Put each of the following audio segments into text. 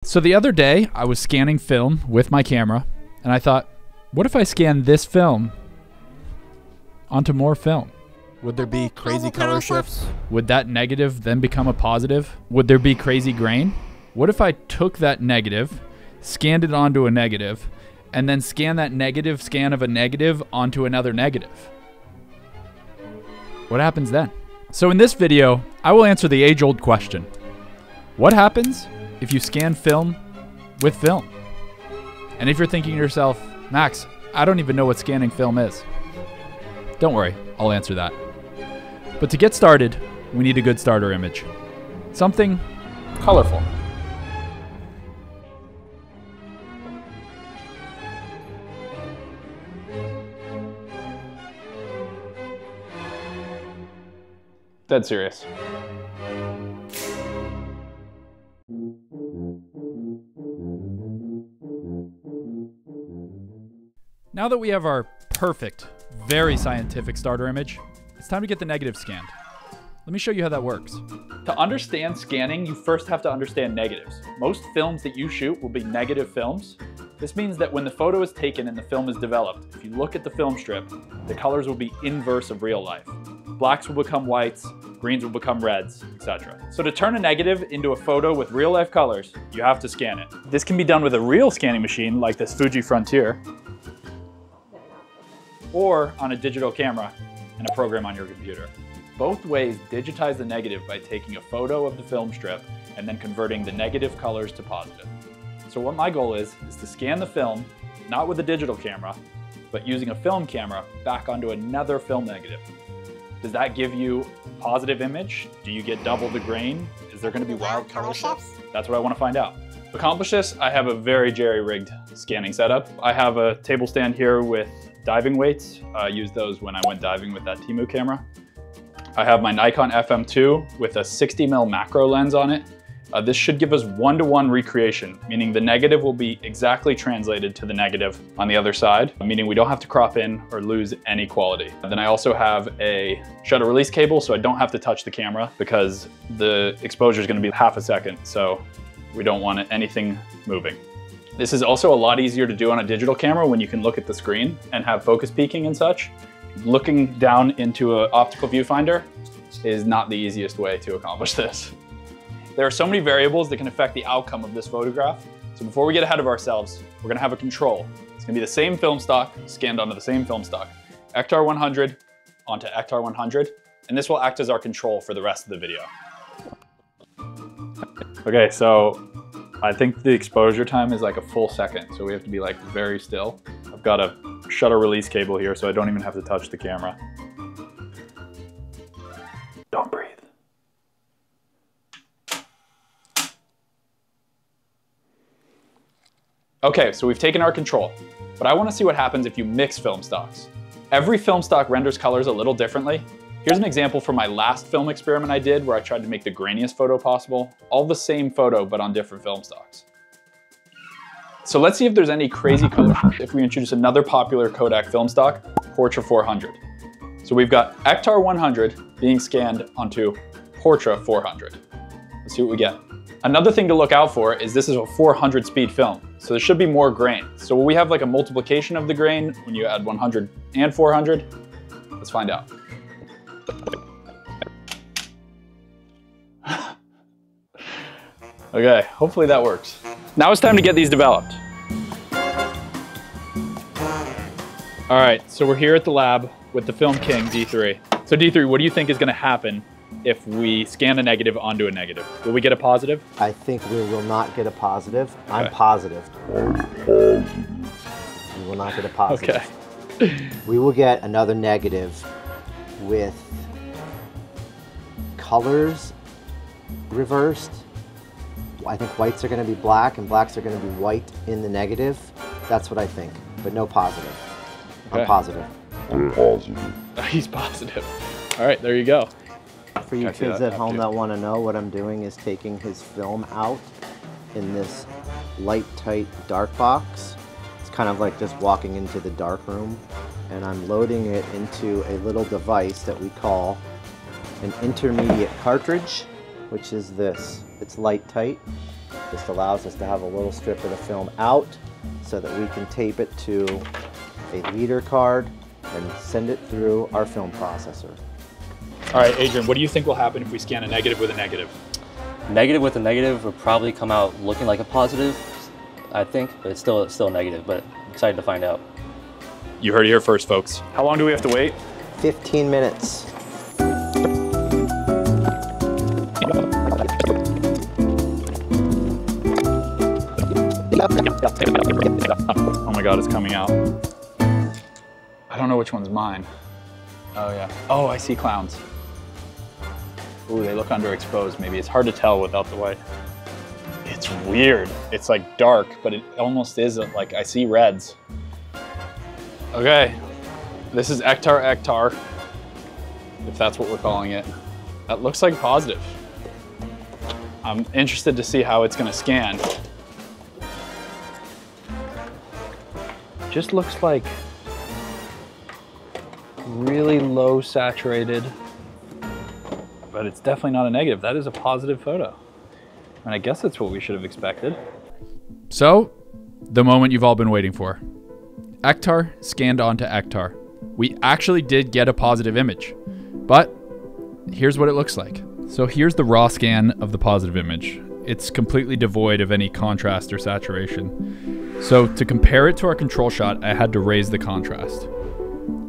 So the other day, I was scanning film with my camera, and I thought, what if I scan this film onto more film? Would there be crazy color shifts? Would that negative then become a positive? Would there be crazy grain? What if I took that negative, scanned it onto a negative, and then scanned that negative scan of a negative onto another negative? What happens then? So in this video, I will answer the age-old question. What happens if you scan film with film? And if you're thinking to yourself, Max, I don't even know what scanning film is. Don't worry, I'll answer that. But to get started, we need a good starter image. Something colorful. Dead serious. Now that we have our perfect, very scientific starter image, it's time to get the negative scanned. Let me show you how that works. To understand scanning, you first have to understand negatives. Most films that you shoot will be negative films. This means that when the photo is taken and the film is developed, if you look at the film strip, the colors will be inverse of real life. Blacks will become whites, greens will become reds, etc. So to turn a negative into a photo with real life colors, you have to scan it. This can be done with a real scanning machine like this Fuji Frontier, or on a digital camera and a program on your computer. Both ways digitize the negative by taking a photo of the film strip and then converting the negative colors to positive. So what my goal is to scan the film, not with a digital camera, but using a film camera back onto another film negative. Does that give you a positive image? Do you get double the grain? Is there going to be wild color shifts? That's what I want to find out. To accomplish this, I have a very jerry-rigged scanning setup. I have a table stand here with diving weights. I used those when I went diving with that Temu camera. I have my Nikon FM2 with a 60mm macro lens on it. This should give us one-to-one recreation, meaning the negative will be exactly translated to the negative on the other side, meaning we don't have to crop in or lose any quality. And then I also have a shutter release cable, so I don't have to touch the camera because the exposure is going to be half a second, so we don't want anything moving. This is also a lot easier to do on a digital camera when you can look at the screen and have focus peaking and such. Looking down into an optical viewfinder is not the easiest way to accomplish this. There are so many variables that can affect the outcome of this photograph. So before we get ahead of ourselves, we're gonna have a control. It's gonna be the same film stock scanned onto the same film stock. Ektar 100 onto Ektar 100, and this will act as our control for the rest of the video. Okay, so I think the exposure time is like a full second, so we have to be like very still. I've got a shutter release cable here, so I don't even have to touch the camera. Don't breathe. Okay, so we've taken our control, but I want to see what happens if you mix film stocks. Every film stock renders colors a little differently. Here's an example from my last film experiment I did where I tried to make the grainiest photo possible. All the same photo, but on different film stocks. So let's see if there's any crazy color if we introduce another popular Kodak film stock, Portra 400. So we've got Ektar 100 being scanned onto Portra 400. Let's see what we get. Another thing to look out for is this is a 400 speed film, so there should be more grain. So will we have like a multiplication of the grain when you add 100 and 400? Let's find out. Okay, hopefully that works. Now it's time to get these developed. All right, so we're here at the lab with the Film King, D3. So D3, what do you think is gonna happen if we scan a negative onto a negative? Will we get a positive? I think we will not get a positive. Okay. I'm positive. We will not get a positive. Okay. We will get another negative with colors reversed. I think whites are going to be black and blacks are going to be white in the negative. That's what I think, but no positive. Okay. I'm positive. I'm positive. He's positive. All right, there you go. For you kids at home that want to know, what I'm doing is taking his film out in this light, tight, dark box. It's kind of like just walking into the dark room, and I'm loading it into a little device that we call an intermediate cartridge, which is this. It's light tight, This allows us to have a little strip of the film out so that we can tape it to a leader card and send it through our film processor. All right, Adrian, what do you think will happen if we scan a negative with a negative? Negative with a negative would probably come out looking like a positive, I think, but it's still negative, but I'm excited to find out. You heard it here first, folks. How long do we have to wait? 15 minutes. Oh my God, it's coming out. I don't know which one's mine. Oh yeah. Oh, I see clowns. Ooh, they look underexposed maybe. It's hard to tell without the white. It's weird. It's like dark, but it almost isn't. Like I see reds. Okay, this is Ektar, if that's what we're calling it. That looks like positive. I'm interested to see how it's gonna scan. Just looks like really low saturated, but it's definitely not a negative. That is a positive photo. And I guess that's what we should have expected. So, the moment you've all been waiting for. Ektar scanned onto Ektar. We actually did get a positive image, but here's what it looks like. So here's the raw scan of the positive image. It's completely devoid of any contrast or saturation. So to compare it to our control shot, I had to raise the contrast.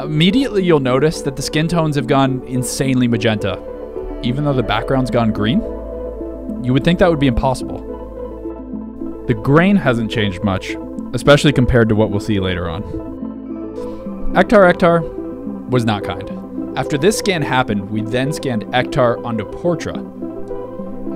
Immediately you'll notice that the skin tones have gone insanely magenta, even though the background's gone green. You would think that would be impossible. The grain hasn't changed much, especially compared to what we'll see later on. Ektar was not kind. After this scan happened, we then scanned Ektar onto Portra.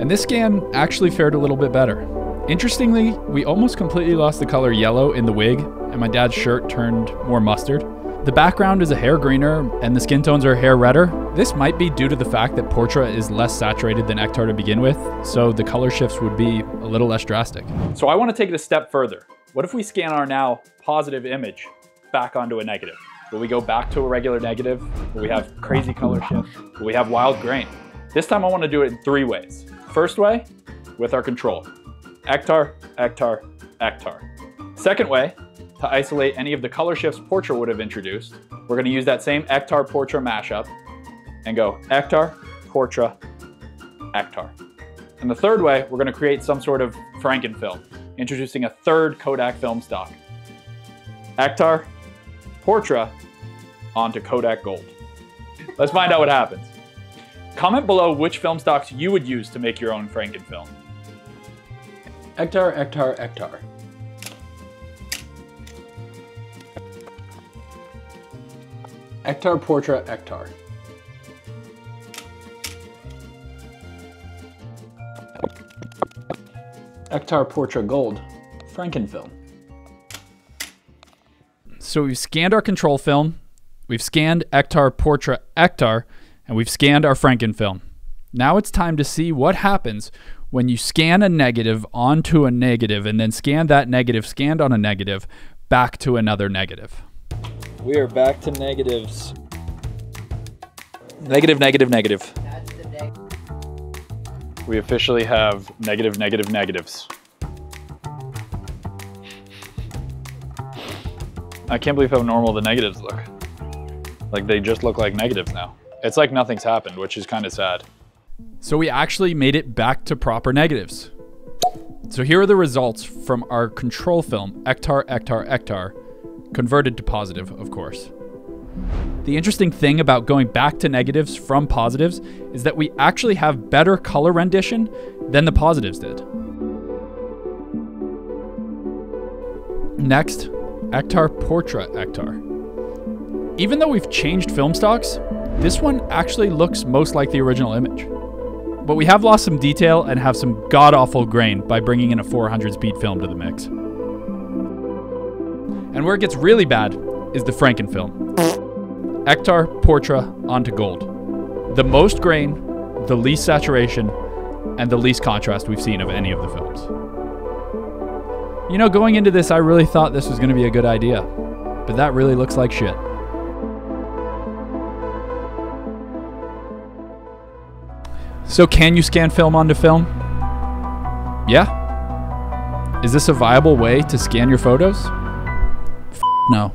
And this scan actually fared a little bit better. Interestingly, we almost completely lost the color yellow in the wig, and my dad's shirt turned more mustard. The background is a hair greener, and the skin tones are a hair redder. This might be due to the fact that Portra is less saturated than Ektar to begin with, so the color shifts would be a little less drastic. So I want to take it a step further. What if we scan our now positive image back onto a negative? Will we go back to a regular negative? Will we have crazy color shifts? Will we have wild grain? This time I want to do it in 3 ways. First way, with our control. Ektar. Second way, to isolate any of the color shifts Portra would have introduced, we're going to use that same Ektar-Portra mashup and go Ektar, Portra, Ektar. And the third way, we're going to create some sort of Frankenfilm, introducing a third Kodak film stock. Ektar, Portra, onto Kodak Gold. Let's find out what happens. Comment below which film stocks you would use to make your own Frankenfilm. Ektar. Ektar, Portra, Ektar. Ektar, Portra, Gold, Frankenfilm. So we've scanned our control film, we've scanned Ektar, Portra, Ektar, and we've scanned our Frankenfilm. Now it's time to see what happens when you scan a negative onto a negative and then scan that negative scanned on a negative back to another negative. We are back to negatives. Negative. We officially have negatives. I can't believe how normal the negatives look. Like they just look like negatives now. It's like nothing's happened, which is kind of sad. So we actually made it back to proper negatives. So here are the results from our control film, Ektar, converted to positive, of course. The interesting thing about going back to negatives from positives is that we actually have better color rendition than the positives did. Next, Ektar, Portra, Ektar. Even though we've changed film stocks, this one actually looks most like the original image. But we have lost some detail and have some god-awful grain by bringing in a 400 speed film to the mix. And where it gets really bad is the Frankenfilm. Ektar, Portra, onto Gold. The most grain, the least saturation, and the least contrast we've seen of any of the films. You know, going into this, I really thought this was going to be a good idea, but that really looks like shit. So can you scan film onto film? Yeah, Is this a viable way to scan your photos? No.